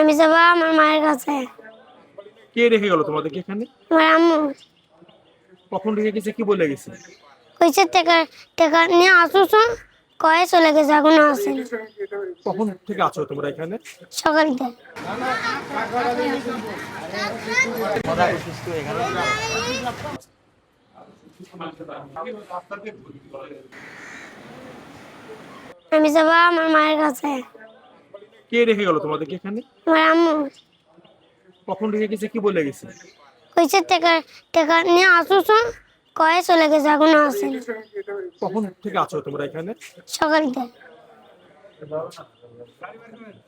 আমি যাবো আমার মায়ের কাছে। কে রেখে গেল তোমাদেরকে এখানে? আমার আম্মু কখন রেখে গেছে, কি বলে গেছে? কইছে টাকা টাকা নিয়ে আসুস, কয়ে চলে গেছে, এখনো আসেনি। কখন থেকে আছো তোমরা এখানে? সকাল থেকে। আমি যাবো আমার মায়ের কাছে। কে রেখে গেল তোমাদেরকে এখানে? আমার আম্মু কখন রেখে গেছে, কি বলে গেছে? কইছে টাকা টাকা নিয়ে আসুস, কয়ে চলে গেছে, এখনো আসেনি। কখন থেকে আছো তোমরা এখানে? সকাল থেকে।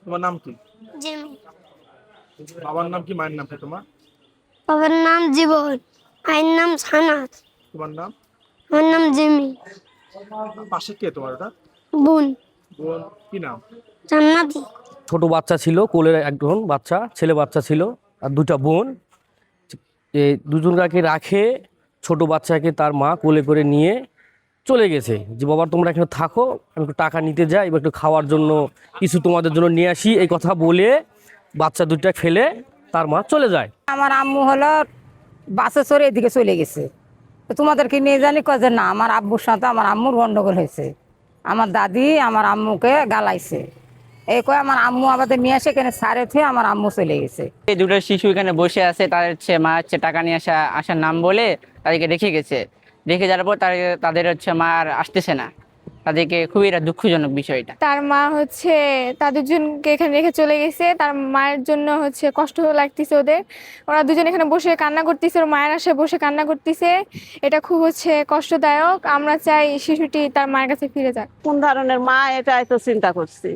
তোমার নাম কি? জিমি। বাবার নাম কি, মায়ের নাম কি তোমার? বাবার নাম জীবন, মায়ের নাম সানাত, তোমার নাম? আমার নাম জিমি। পাশে কে তোমার ওটা? বোন বোন কি নাম? জান্নাতি। ছোট বাচ্চা ছিল, কোলের একজন বাচ্চা, ছেলে বাচ্চা ছিল, আর দুটা বোন। এই দুজনকে রাখে ছোট বাচ্চাকে তার মা কোলে করে নিয়ে চলে গেছে যে বাবা তোমরা এখানে থাকো, আমি একটু টাকা নিতে যাই বা একটু খাওয়ার জন্য কিছু তোমাদের জন্য নিয়ে আসি, এই কথা বলে বাচ্চা দুটা ফেলে তার মা চলে যায়। আমার আম্মু হলো বাসে চড়ে এদিকে চলে গেছে। তো তোমাদেরকে নিয়ে জানি কয় যে না, আমার আব্বুর সাথে আমার আম্মুর গন্ডগোল হয়েছে, আমার দাদি আমার আম্মুকে গালাইছে, এই কয় আমার আম্মু আমাদের নিয়ে আসে এখানে সারে থুয়ে আমার আম্মু চলে গেছে। এই দুটো শিশু এখানে বসে আছে, তাদের মা টাকা নিয়ে আসার নাম বলে তাদেরকে রেখে গেছে। রেখে যাওয়ার পর তাদের মা আর আসতেছে না। তাদেরকে খুবই এটা দুঃখজনক বিষয়টা। তার মা তাদের জনকে এখানে রেখে চলে গেছে। তার মায়ের জন্য কষ্ট লাগতেছে ওদের। ওরা দুজন এখানে বসে কান্না করতেছে, ওর মায়ের আশায় বসে কান্না করতেছে। এটা খুব কষ্টদায়ক। আমরা চাই শিশুটি তার মায়ের কাছে ফিরে যাক। কোন ধরনের মা, এটাই তো চিন্তা করছি।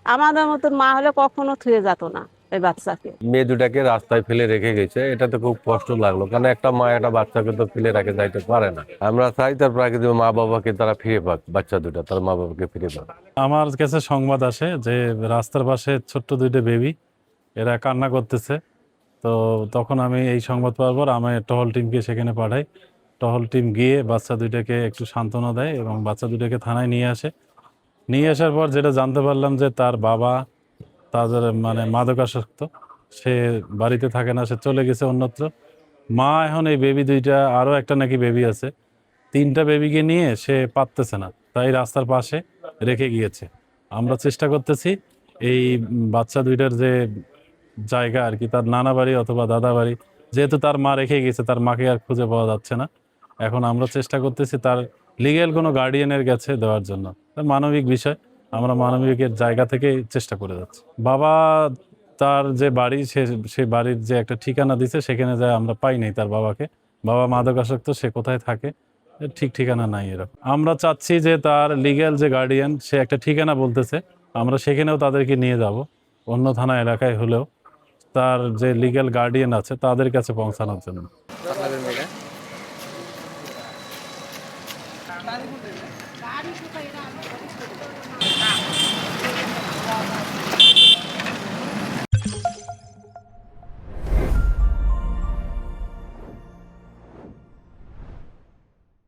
আমাদের মতন মা হলে কখনো থুয়ে যেত না এই বাচ্চাকে। মেয়ে দুটাকে রাস্তায় ফেলে রেখে গেছে, এটা তো খুব কষ্ট লাগলো, কারণ একটা মা একটা বাচ্চাকে তো ফেলে রেখে যাইতে পারে না। আমরা চাই তার প্রাকৃতিক মা বাবাকে তারা ফিরে পাক, বাচ্চা দুটা তার মা বাবাকে ফিরে পাক। আমার কাছে সংবাদ আসে যে রাস্তার পাশে ছোট্ট দুইটা বেবি, এরা কান্না করতেছে। তো তখন আমি এই সংবাদ পাওয়ার পর আমি টহল টিমকে সেখানে পাঠাই। টহল টিম গিয়ে বাচ্চা দুইটাকে একটু সান্ত্বনা দেয় এবং বাচ্চা দুইটাকে থানায় নিয়ে আসে। নিয়ে আসার পর যেটা জানতে পারলাম যে তার বাবা তাদের মাদকাসক্ত, সে বাড়িতে থাকে না, সে চলে গেছে অন্যত্র। মা এখন এই বেবি দুইটা, আরও একটা নাকি বেবি আছে, তিনটা বেবিকে নিয়ে সে পারতেছে না, তাই রাস্তার পাশে রেখে গিয়েছে। আমরা চেষ্টা করতেছি এই বাচ্চা দুইটার যে জায়গা আর কি, তার নানা বাড়ি অথবা দাদা বাড়ি, যেহেতু তার মা রেখে গেছে তার মাকে আর খুঁজে পাওয়া যাচ্ছে না। এখন আমরা চেষ্টা করতেছি তার লিগ্যাল কোনো গার্ডিয়ানের কাছে দেওয়ার জন্য। মানবিক বিষয়, আমরা মানবিকের জায়গা থেকে চেষ্টা করে যাচ্ছি। বাবা তার যে বাড়ি, সে বাড়ির যে একটা ঠিকানা দিছে সেখানে যায় আমরা পাই নাই তার বাবাকে। বাবা মাদকাসক্ত, সে কোথায় থাকে ঠিক ঠিকানা নাই এরকম। আমরা চাচ্ছি যে তার লিগ্যাল যে গার্ডিয়ান, সে একটা ঠিকানা বলতেছে, আমরা সেখানেও তাদেরকে নিয়ে যাব, অন্য থানা এলাকায় হলেও তার যে লিগ্যাল গার্ডিয়ান আছে তাদের কাছে পৌঁছানোর জন্য।